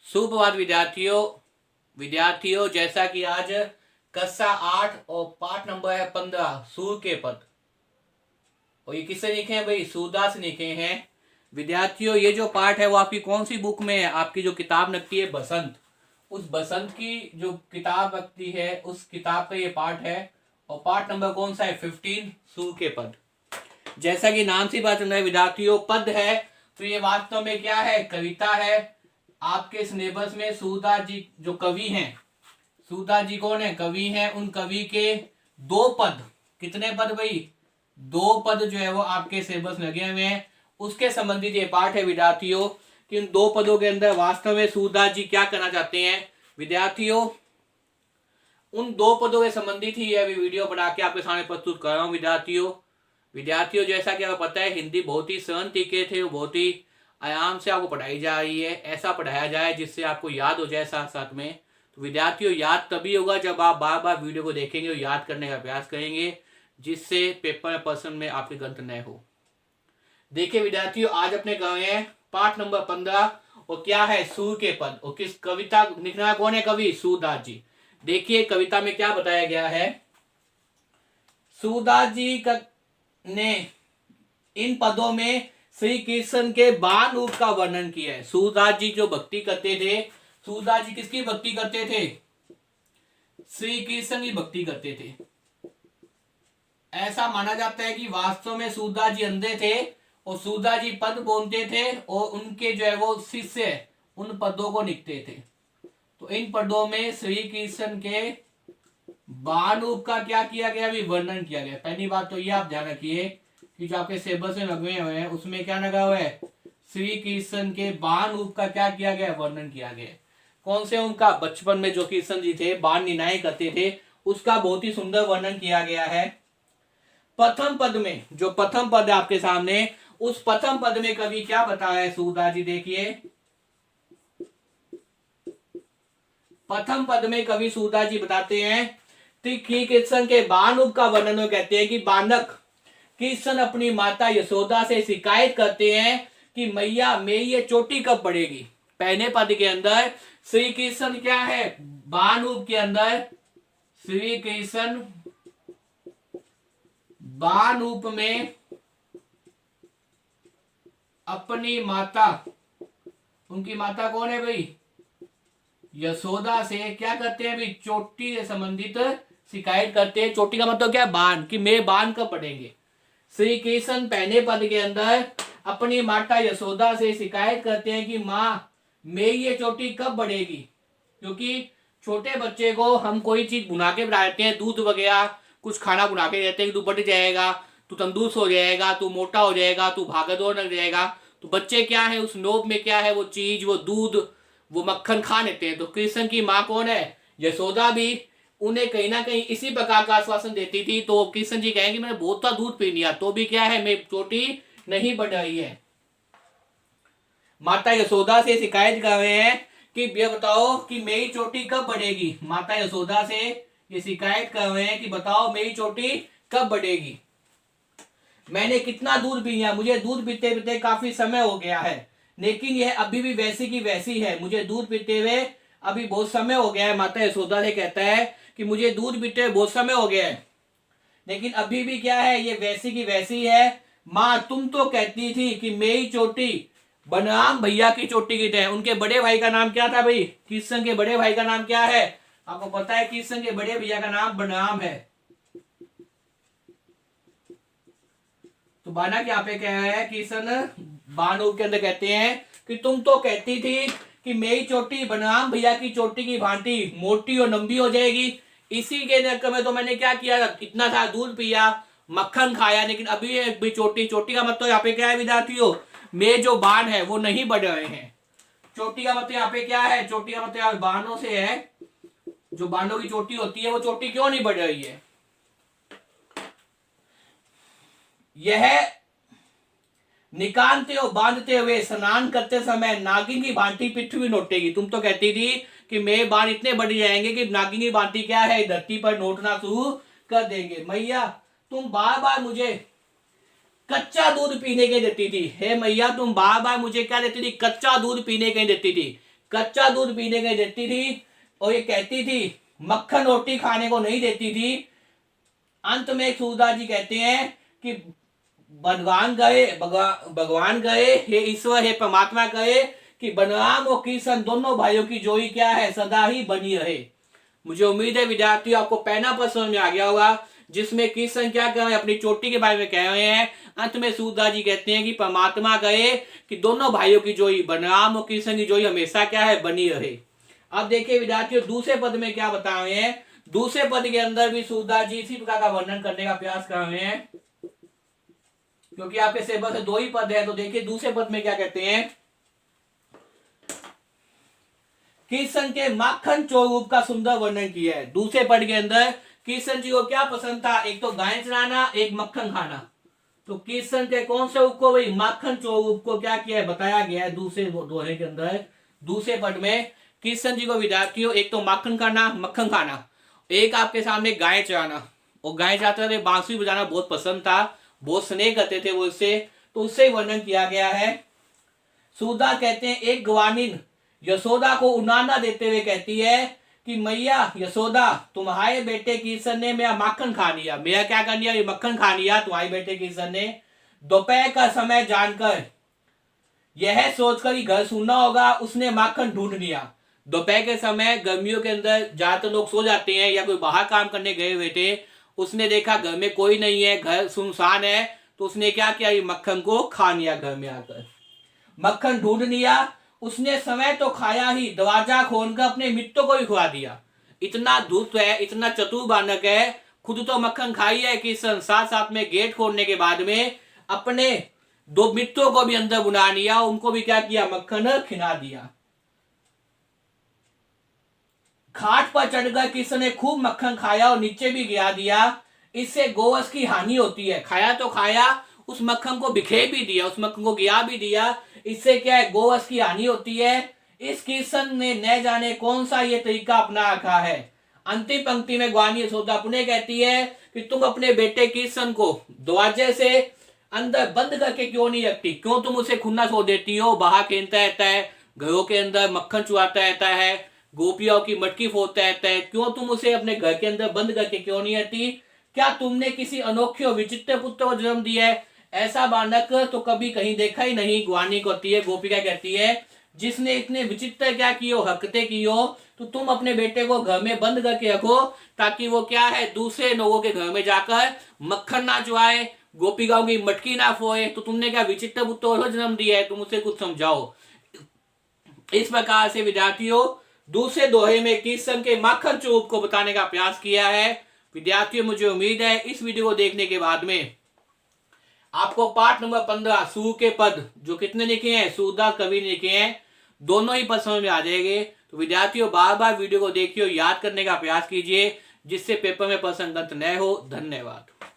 सुप्रभात विद्यार्थियों जैसा कि आज कक्षा 8 और पाठ नंबर है 15 सूर के पद। और ये किससे लिखे हैं भाई? सूरदास से लिखे हैं। विद्यार्थियों ये जो पाठ है वो आपकी कौन सी बुक में है? आपकी जो किताब लगती है बसंत, उस बसंत की जो किताब लगती है उस किताब का ये पाठ है। और पाठ नंबर कौन सा है? 15 सूर के पद। जैसा कि नाम से बात है विद्यार्थियों, पद है तो ये वास्तव में क्या है? कविता है। आपके सिलेबस में सूरदास जी जो कवि हैं, सूरदास जी कौन है? कवि हैं। उन कवि के दो पद, कितने पद भाई? दो पद जो है वो आपके सिलेबस में लगे हुए हैं। उसके संबंधित ये पाठ है विद्यार्थियों कि उन दो पदों के अंदर वास्तव में सूरदास जी क्या करना चाहते हैं। विद्यार्थियों उन दो पदों के संबंधित ही यह वीडियो बना के आपके सामने प्रस्तुत कर रहा हूं। विद्यार्थियों जैसा कि आपको पता है हिंदी बहुत ही सरल तरीके थे, बहुत ही आराम से आपको पढ़ाई जा रही है। ऐसा पढ़ाया जाए जिससे आपको याद हो जाए साथ साथ में। तो विद्यार्थियों याद तभी होगा जब आप बार बार वीडियो को देखेंगे और याद करने का प्रयास करेंगे, जिससे पेपर में पर्सन में आपके गलत न हो। देखिए विद्यार्थियों आज अपने गए हैं पाठ नंबर 15 और क्या है? सूर के पद। और किस कविता लिखना कौन है? कवि सूरदास जी। देखिए कविता में क्या बताया गया है। सूरदास जी ने इन पदों में श्री कृष्ण के बाण रूप का वर्णन किया है। सूरदास जी जो भक्ति करते थे, सूरदास जी किसकी भक्ति करते थे? श्री कृष्ण की भक्ति करते थे। ऐसा माना जाता है कि वास्तव में सूरदास जी अंधे थे और सूरदास जी पद बोलते थे और उनके जो है वो शिष्य उन पदों को लिखते थे। तो इन पदों में श्री कृष्ण के बाण रूप का क्या किया गया? भी वर्णन किया गया। पहली बात तो ये आप ध्यान रखिए कि जो आपके सिलेबस में लगे हुए हैं उसमें क्या लगा हुआ है? श्री कृष्ण के बाण रूप का क्या किया गया? वर्णन किया गया। कौन से? उनका बचपन में जो कृष्ण जी थे बाण निनाय करते थे उसका बहुत ही सुंदर वर्णन किया गया है। प्रथम पद में जो प्रथम पद है आपके सामने, उस प्रथम पद में कवि क्या बताया है सूरदास जी? देखिए प्रथम पद में कवि सूरदास जी बताते हैं कि कृष्ण के बाण रूप का वर्णन कहते हैं कि बालक कृष्ण अपनी माता यशोदा से शिकायत करते हैं कि मैया मेरी ये चोटी कब बढ़ेगी। पहले पद के अंदर श्री कृष्ण क्या है? बाण रूप के अंदर श्री कृष्ण बाण रूप में अपनी माता, उनकी माता कौन है भाई? यशोदा से क्या करते हैं भाई? चोटी से संबंधित शिकायत करते हैं। चोटी का मतलब क्या? बाण, कि मेरे बाण कब बढ़ेंगे। श्री कृष्ण पहले पद के अंदर अपनी माता यशोदा से शिकायत करते हैं कि माँ मेरी ये चोटी कब बढ़ेगी। क्योंकि छोटे बच्चे को हम कोई चीज बुना के बनाते हैं, दूध वगैरह कुछ खाना बुना के देते हैं कि तू बढ़ जाएगा, तू तंदुरुस्त हो जाएगा, तू मोटा हो जाएगा, तू भागा दौड़ लग जाएगा। तो बच्चे क्या है उस लोभ में क्या है वो चीज, वो दूध, वो मक्खन खा लेते हैं। तो कृष्ण की माँ कौन है? यशोदा भी उन्हें कहीं ना कहीं इसी प्रकार का आश्वासन देती थी। तो कृष्ण जी कहेंगे मैंने बहुत सा दूध पी लिया तो भी क्या है मेरी चोटी नहीं बढ़ रही है। माता यशोदा से शिकायत कर रहे हैं कि ये बताओ कि मेरी चोटी कब बढ़ेगी। माता यशोदा से ये शिकायत कर रहे हैं कि बताओ मेरी चोटी कब बढ़ेगी। मैंने कितना दूध पी लिया, मुझे दूध पीते पीते काफी समय हो गया है, लेकिन यह अभी भी वैसी की वैसी है। मुझे दूध पीते हुए अभी बहुत समय हो गया है। माता यशोदा से कहता है कि मुझे दूध पीते हुए बहुत समय हो गया है, लेकिन अभी भी क्या है ये वैसी की वैसी है। माँ तुम तो कहती थी कि मेरी चोटी बलराम भैया की चोटी की तरह। उनके बड़े भाई का नाम क्या था भाई? कृष्ण के बड़े भाई का नाम क्या है? आपको पता है कृष्ण के बड़े भैया का नाम बलराम है। तो बाना क्या पे कह रहा है? कृष्ण बाणु के अंदर कहते हैं कि तुम तो कहती थी कि मेरी चोटी बलराम भैया की चोटी की भांति मोटी और लंबी हो जाएगी। इसी के चक्कर में तो मैंने क्या किया, इतना सारा दूध पिया, मक्खन खाया, लेकिन अभी भी चोटी का मतलब यहाँ पे क्या है विद्यार्थियों? मेरे जो बाण है वो नहीं बढ़ रहे हैं। चोटी का मतलब यहाँ पे क्या है? चोटी का मतलब बाणों से है, जो बाणों की चोटी होती है वो चोटी क्यों नहीं बढ़ रही है। यह निकालते और बांधते हुए स्नान करते समय नागिन की भांति पृथ्वी नोटेगी। तुम तो कहती थी कि मेरे बाल इतने बढ़ जाएंगे कि नागिन की भांति क्या है धरती पर नोटना शुरू कर देंगे। मैया तुम बार बार मुझे कच्चा दूध पीने के देती थी। हे मैया तुम बार बार मुझे क्या देती थी? कच्चा दूध पीने के देती थी। कच्चा दूध पीने के देती थी और ये कहती थी मक्खन रोटी खाने को नहीं देती थी। अंत में सूरदास जी कहते हैं कि भगवान गए, हे ईश्वर, हे परमात्मा गए कि बलराम और कृष्ण दोनों भाइयों की जोड़ी क्या है, सदा ही बनी रहे। मुझे उम्मीद है विद्यार्थियों आपको पहला पद समझ में आ गया होगा, जिसमें कृष्ण क्या कह रहे हैं, अपनी चोटी के बारे में कह रहे हैं। अंत में सूरदास जी कहते हैं कि परमात्मा गए कि दोनों भाइयों की जोड़ी, बलराम और कृष्ण की जोड़ी हमेशा क्या है, बनी रहे। अब देखिए विद्यार्थियों दूसरे पद में क्या बता रहे हैं। दूसरे पद के अंदर भी सूरदास जी इसी प्रकार का वर्णन करने का प्रयास कर रहे हैं, क्योंकि आपके सिलेबस में 2 ही पद है। तो देखिए दूसरे पद में क्या कहते हैं, कृष्ण के माखन चोर रूप का सुंदर वर्णन किया है। दूसरे पद के अंदर कृष्ण जी को क्या पसंद था, एक तो गाय चराना, एक मक्खन खाना। तो कृष्ण के कौन से रूप को, भाई माखन चोर रूप को क्या किया है, बताया गया है दूसरे दोहे के अंदर। दूसरे पद में कृष्ण जी को विद्यार्थियों एक तो माखन खाना, मक्खन खाना, एक आपके सामने गाय चराना। और गाय चराते थे, बांसुरी बजाना बहुत पसंद था, बहुत स्नेह करते थे वो इससे, तो उससे वर्णन किया गया है। सूरदास कहते हैं एक ग्वानिन यशोदा को उनाना देते हुए कहती है कि मैया यशोदा, तुम्हारे बेटे कृष्ण ने मेरा माखन खा लिया। मेरा क्या कर लिया, ये मक्खन खा लिया तुम्हारे बेटे कृष्ण ने। दोपहर का समय जानकर, यह सोचकर कि घर सुनना होगा, उसने माखन ढूंढ लिया। दोपहर के समय गर्मियों के अंदर ज्यादातर लोग सो जाते हैं या कोई बाहर काम करने गए हुए थे। उसने देखा घर में कोई नहीं है, घर सुनसान है, तो उसने क्या किया, ये मक्खन को खा लिया। घर में आकर मक्खन ढूंढ लिया। उसने समय तो खाया ही, दरवाजा खोलकर अपने मित्रों को भी खुआ दिया। इतना धूर्त है, इतना चतुर बालक है, खुद तो मक्खन खाई है कि साथ साथ में गेट खोलने के बाद में अपने 2 मित्रों को भी अंदर बुला लिया, उनको भी क्या किया, मक्खन खिला दिया। खाट पर चढ़कर कृष्ण ने खूब मक्खन खाया और नीचे भी गिरा दिया। इससे गोवंश की हानि होती है। खाया तो खाया, उस मक्खन को बिखेर भी दिया, उस मक्खन को गिरा भी दिया, इससे क्या है, गोवंश की हानि होती है। इस कृष्ण ने न जाने कौन सा ये तरीका अपना रखा है। अंतिम पंक्ति में ग्वानी यशोदा पुनः कहती है कि तुम अपने बेटे कृष्ण को दरवाजे से अंदर बंद करके क्यों नहीं रखती, क्यों तुम उसे खुला छोड़ देती हो, बाहर खेलता रहता है, घरों के अंदर मक्खन चुराता रहता है, गोपियों की मटकी फोड़ता रहता है, क्यों तुम उसे अपने घर के अंदर बंद करके क्यों नहीं रहती। क्या तुमने किसी अनोखे और विचित्र पुत्र को जन्म दिया है, ऐसा बालक तो कभी कहीं देखा ही नहीं। ग्वानी कहती है, गोपिका कहती है, जिसने इतने विचित्र क्या की हो, हरकतें की हो, तो तुम अपने बेटे को घर में बंद करके रखो, ताकि वो क्या है, दूसरे लोगों के घर में जाकर मक्खन ना चुराए, गोपिकाओं की मटकी ना फोड़े। तो तुमने क्या विचित्र पुत्र को जन्म दिया है, तुम उसे कुछ समझाओ। इस प्रकार से विद्यार्थियों दूसरे दोहे में कृष्ण के माखन चोप को बताने का प्रयास किया है। विद्यार्थियों मुझे उम्मीद है इस वीडियो को देखने के बाद में आपको पाठ नंबर 15 सूर के पद जो कितने लिखे हैं, सूरदास कवि ने लिखे हैं, दोनों ही पद समझ में आ जाएंगे। तो विद्यार्थियों बार बार वीडियो को देखिए, याद करने का प्रयास कीजिए, जिससे पेपर में प्रश्न गलत न हो। धन्यवाद।